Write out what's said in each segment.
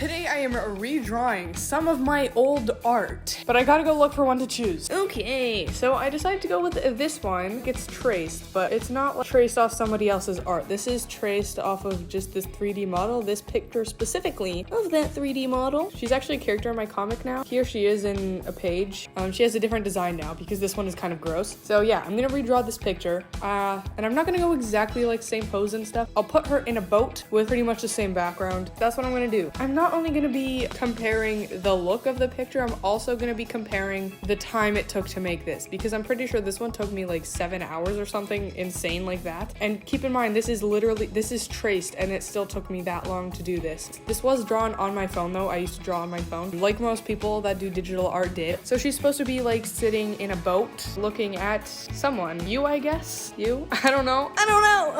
Today I am redrawing some of my old art, but I gotta go look for one to choose. Okay, so I decided to go with this one. It's traced, but it's not like traced off somebody else's art. This is traced off of just this 3D model, this picture specifically of that 3D model. She's actually a character in my comic now. Here she is in a page. She has a different design now because this one is kind of gross. So yeah, I'm gonna redraw this picture, and I'm not gonna go exactly like same pose and stuff. I'll put her in a boat with pretty much the same background. That's what I'm gonna do. I'm not only gonna be comparing the look of the picture, I'm also gonna be comparing the time it took to make this, because I'm pretty sure this one took me like 7 hours or something insane like that. And keep in mind, this is traced and it still took me that long to do this. This was drawn on my phone though. I used to draw on my phone, like most people that do digital art did. So she's supposed to be like sitting in a boat looking at someone. You, I guess? You? I don't know.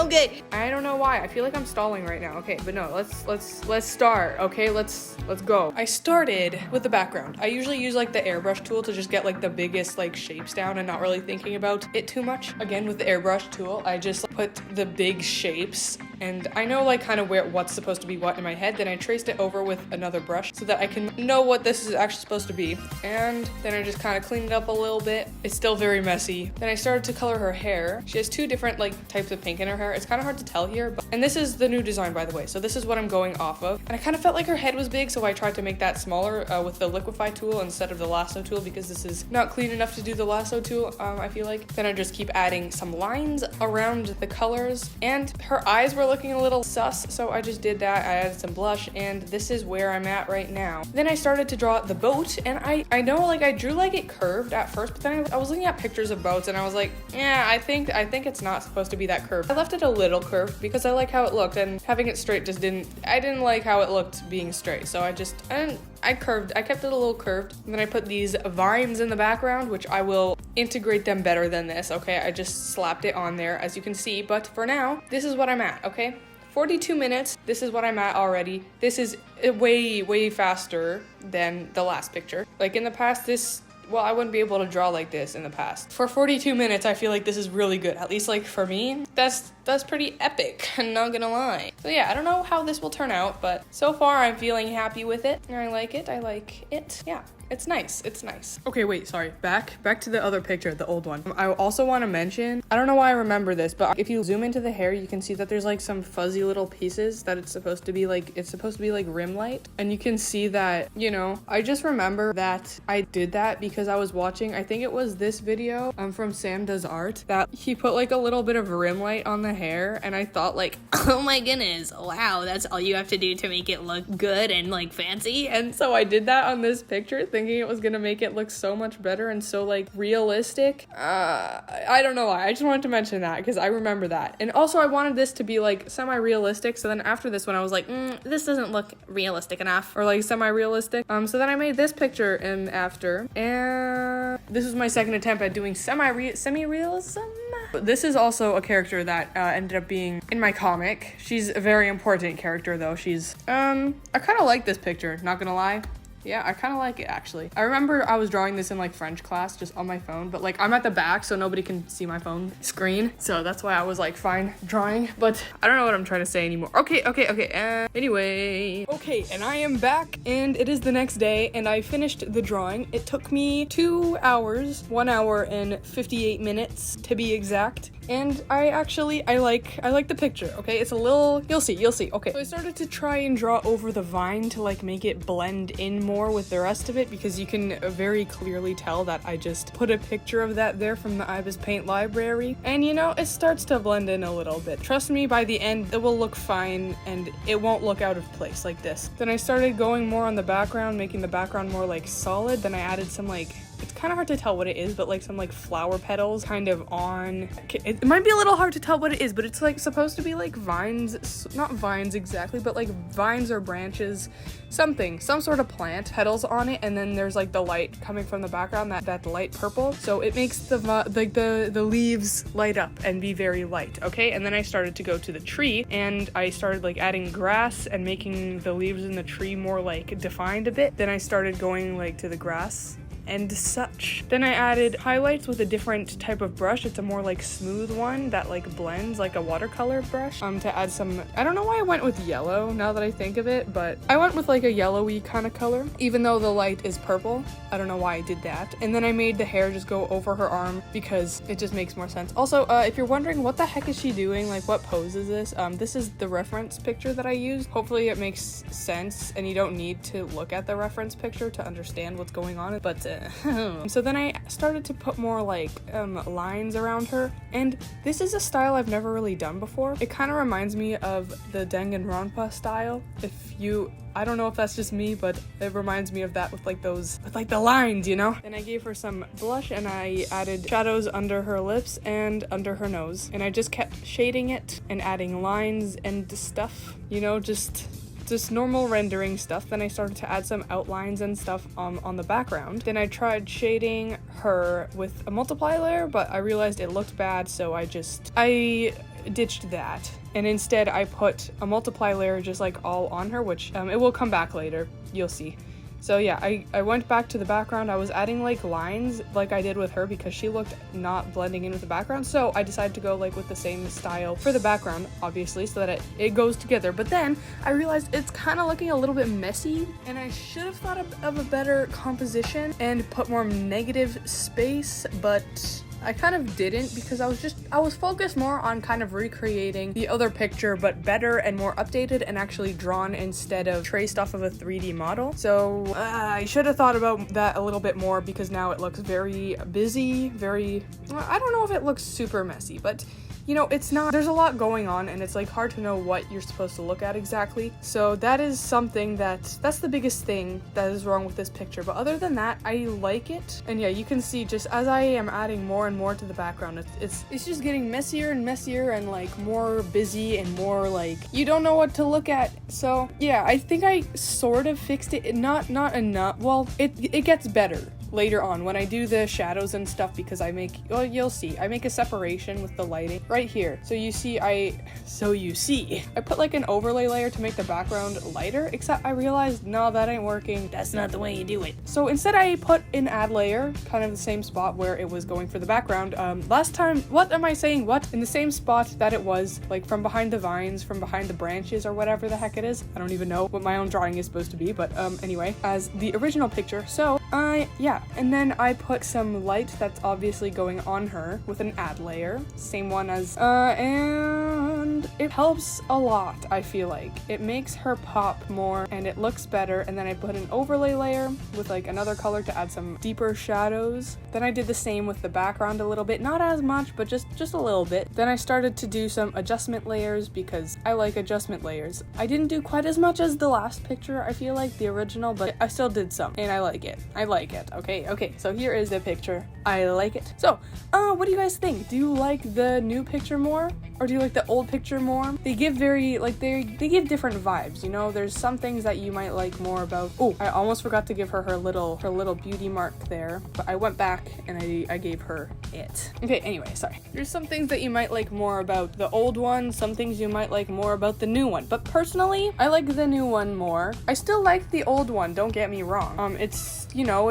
Okay. I don't know why. I feel like I'm stalling right now. Okay, but no, let's start. Okay, let's go. I started with the background. I usually use like the airbrush tool to just get like the biggest like shapes down and not really thinking about it too much. Again, with the airbrush tool, I just put the big shapes and I know like kind of what's supposed to be what in my head. Then I traced it over with another brush so that I can know what this is actually supposed to be. And then I just kind of cleaned it up a little bit. It's still very messy. Then I started to color her hair. She has two different like types of pink in her hair. It's kind of hard to tell here, and this is the new design, by the way. So this is what I'm going off of. And I kind of felt like her head was big, so I tried to make that smaller with the liquify tool instead of the lasso tool, because this is not clean enough to do the lasso tool, I feel like. Then I just keep adding some lines around the colors, and her eyes were looking a little sus, so I just did that. I added some blush, and this is where I'm at right now. Then I started to draw the boat, and I know like I drew like it curved at first, but then I was looking at pictures of boats and I was like, yeah, I think it's not supposed to be that curved. I left it a little curved because I like how it looked, and having it straight just I didn't like how it looked being straight, so I kept it a little curved. And then I put these vines in the background, which I will integrate them better than this, okay? I just slapped it on there, as you can see, but for now, this is what I'm at, okay? 42 minutes, this is what I'm at already. This is way faster than the last picture. Like in the past, I wouldn't be able to draw like this in the past. For 42 minutes, I feel like this is really good. At least like for me, that's pretty epic, I'm not gonna lie. So yeah, I don't know how this will turn out, but so far I'm feeling happy with it. I like it. Yeah. It's nice. Okay, wait, sorry. Back to the other picture, the old one. I also want to mention, I don't know why I remember this, but if you zoom into the hair, you can see that there's like some fuzzy little pieces that it's supposed to be like rim light. And you can see that, you know, I just remember that I did that because I was watching, I think it was this video from Sam Does Art, that he put like a little bit of rim light on the hair, and I thought like, oh my goodness, wow, that's all you have to do to make it look good and like fancy. And so I did that on this picture, thinking it was gonna make it look so much better and so like realistic. I don't know why. I just wanted to mention that because I remember that. And also I wanted this to be like semi-realistic, so then after this one I was like, this doesn't look realistic enough, or like semi-realistic. So then I made this picture after, and this was my second attempt at doing semi-realism. This is also a character that ended up being in my comic. She's a very important character though. She's I kind of like this picture, not gonna lie. Yeah, I kind of like it actually. I remember I was drawing this in like French class just on my phone, but like I'm at the back so nobody can see my phone screen. So that's why I was like fine drawing, but I don't know what I'm trying to say anymore. Okay. Anyway. Okay, and I am back and it is the next day and I finished the drawing. It took me 2 hours, 1 hour and 58 minutes to be exact. And I like the picture, okay? It's a little, you'll see, okay. So I started to try and draw over the vine to like make it blend in more with the rest of it, because you can very clearly tell that I just put a picture of that there from the Ibis Paint library. And you know, it starts to blend in a little bit. Trust me, by the end, it will look fine and it won't look out of place like this. Then I started going more on the background, making the background more like solid. Then I added some like, it's kind of hard to tell what it is, but like some like flower petals kind of on. It might be a little hard to tell what it is, but it's like supposed to be like vines, not vines exactly, but like vines or branches, some sort of plant, petals on it, and then there's like the light coming from the background, that light purple, so it makes the leaves light up and be very light, okay? And then I started to go to the tree, and I started like adding grass and making the leaves in the tree more like defined a bit. Then I started going like to the grass and such. Then I added highlights with a different type of brush. It's a more like smooth one that like blends like a watercolor brush to add some, I don't know why I went with yellow now that I think of it, but I went with like a yellowy kind of color, even though the light is purple. I don't know why I did that. And then I made the hair just go over her arm because it just makes more sense. Also, if you're wondering what the heck is she doing, like what pose is this? This is the reference picture that I used. Hopefully it makes sense and you don't need to look at the reference picture to understand what's going on. But so then I started to put more like lines around her, and this is a style I've never really done before. It kind of reminds me of the Danganronpa style. I don't know if that's just me, but it reminds me of that with like those, with like the lines, you know? Then I gave her some blush and I added shadows under her lips and under her nose. And I just kept shading it and adding lines and stuff, you know, just normal rendering stuff. Then I started to add some outlines and stuff on the background. Then I tried shading her with a multiply layer, but I realized it looked bad, so I ditched that. And instead I put a multiply layer just like all on her, which it will come back later, you'll see. So yeah, I went back to the background. I was adding like lines like I did with her because she looked not blending in with the background. So I decided to go like with the same style for the background, obviously, so that it goes together. But then I realized it's kind of looking a little bit messy, and I should have thought of a better composition and put more negative space, but I kind of didn't because I was focused more on kind of recreating the other picture, but better and more updated and actually drawn instead of traced off of a 3D model. So I should have thought about that a little bit more because now it looks very busy, I don't know if it looks super messy, but you know, it's not, there's a lot going on and it's like hard to know what you're supposed to look at exactly. So that is something that's the biggest thing that is wrong with this picture. But other than that, I like it. And yeah, you can see just as I am adding more and more to the background, it's just getting messier and messier and like more busy and more like you don't know what to look at. So yeah, I think I sort of fixed it. Not enough. Well, it gets better later on when I do the shadows and stuff because you'll see, I make a separation with the lighting right here. So you see, I put like an overlay layer to make the background lighter, except I realized, no, that ain't working. That's not the way you do it. So instead I put an add layer, kind of the same spot where it was going for the background. Last time, what am I saying? What? In the same spot that it was, like from behind the vines, from behind the branches or whatever the heck it is. I don't even know what my own drawing is supposed to be, but anyway, as the original picture. So yeah. And then I put some light that's obviously going on her with an add layer. Same one as, and it helps a lot, I feel like. It makes her pop more and it looks better. And then I put an overlay layer with like another color to add some deeper shadows. Then I did the same with the background a little bit, not as much, but just a little bit. Then I started to do some adjustment layers because I like adjustment layers. I didn't do quite as much as the last picture, I feel like, the original, but I still did some and I like it. Okay, so here is the picture. I like it. So, what do you guys think? Do you like the new picture more? Or do you like the old picture more? They give they give different vibes, you know? There's some things that you might like more about. Oh, I almost forgot to give her little beauty mark there, but I went back and I gave her it. Okay, anyway, sorry. There's some things that you might like more about the old one, some things you might like more about the new one. But personally, I like the new one more. I still like the old one, don't get me wrong. It's, you know,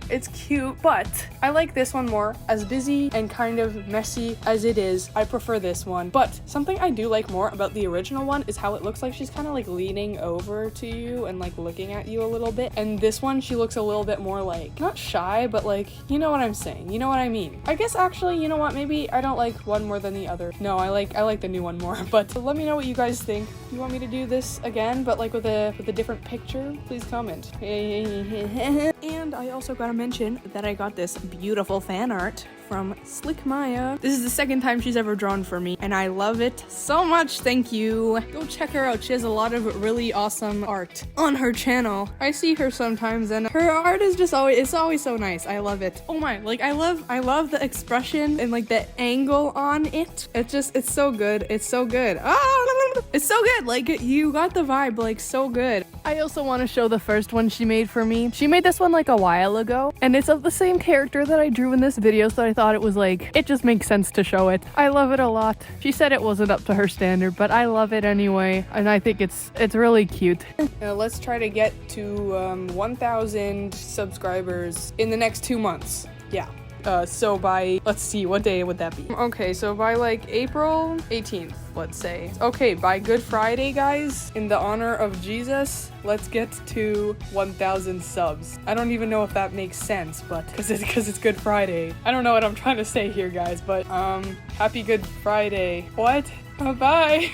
it's cute, but I like this one more. As busy and kind of messy as it is, I prefer this one. But something I do like more about the original one is how it looks like she's kind of like leaning over to you and like looking at you a little bit. And this one, she looks a little bit more like, not shy, but like, you know what I'm saying, you know what I mean. I guess actually, you know what, maybe I don't like one more than the other. No, I like the new one more. But let me know what you guys think. Do you want me to do this again, but like with a different picture? Please comment. And I also gotta mention that I got this beautiful fan art from Slick Maya. This is the second time she's ever drawn for me, and I love it so much. Thank you. Go check her out. She has a lot of really awesome art on her channel. I see her sometimes, and her art is just always so nice. I love it. Oh my, like I love the expression and like the angle on it. It's so good. It's so good. Ah! It's so good. Like, you got the vibe, like, so good. I also want to show the first one she made for me. She made this one like a while ago, and it's of the same character that I drew in this video, so I thought it was like, it just makes sense to show it. I love it a lot. She said it wasn't up to her standard, but I love it anyway, and I think it's really cute. Let's try to get to 1,000 subscribers in the next 2 months. Yeah. So by, let's see, what day would that be? Okay, so by like April 18th, let's say. Okay, by Good Friday, guys, in the honor of Jesus, let's get to 1,000 subs. I don't even know if that makes sense, but because it's Good Friday. I don't know what I'm trying to say here, guys, but happy Good Friday. What? Bye.